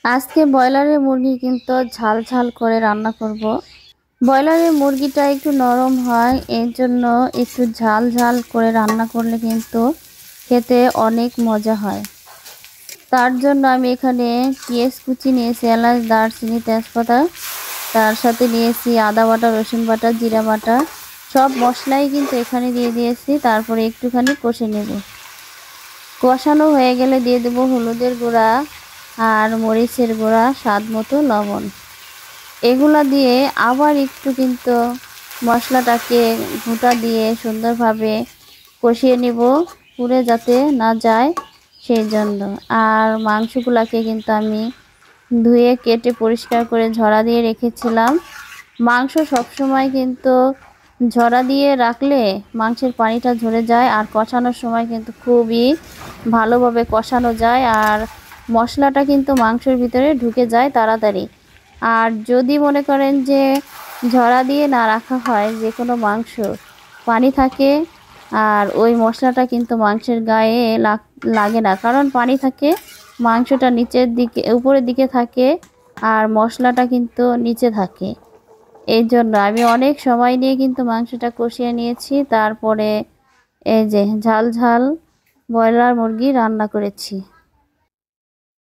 আজকে ব্রয়লারের মুরগি কিন্তু ঝাল ঝাল করে রান্না করব। ব্রয়লারের মুরগিটা একটু নরম হয়, এর জন্য একটু ঝাল ঝাল করে রান্না করলে কিন্তু খেতে অনেক মজা হয়। তার জন্য আমি এখানে পেঁয়াজ কুচি নিয়েছি, এলাচ, দারচিনি, তেজপাতা, তার সাথে নিয়েছি আদা বাটা, রসুন বাটা, জিরা বাটা, সব মশলাই কিন্তু এখানে দিয়ে দিয়েছি। তারপরে একটুখানি কষে নেব। কষানো হয়ে গেলে দিয়ে দেব হলুদের গুঁড়া আর মরিচের গুঁড়া, স্বাদ মতো লবণ। এগুলা দিয়ে আবার একটু কিন্তু মশলাটাকে ঘুঁটা দিয়ে সুন্দরভাবে কষিয়ে নিব, পুড়ে যাতে না যায় সেই জন্য। আর মাংসগুলাকে কিন্তু আমি ধুয়ে কেটে পরিষ্কার করে ঝরা দিয়ে রেখেছিলাম। মাংস সবসময় কিন্তু ঝরা দিয়ে রাখলে মাংসের পানিটা ঝরে যায়, আর কষানোর সময় কিন্তু খুবই ভালোভাবে কষানো যায়, আর মশলাটা কিন্তু মাংসের ভিতরে ঢুকে যায় তাড়াতাড়ি। আর যদি মনে করেন যে ঝরা দিয়ে না রাখা হয়, যে কোনো মাংস পানি থাকে, আর ওই মশলাটা কিন্তু মাংসের গায়ে লাগে না, কারণ পানি থাকে, মাংসটা নিচের দিকে উপরের দিকে থাকে আর মশলাটা কিন্তু নিচে থাকে। এই জন্য আমি অনেক সময় নিয়ে কিন্তু মাংসটা কষিয়ে নিয়েছি। তারপরে এই যে ঝাল ঝাল ব্রয়লার মুরগি রান্না করেছি।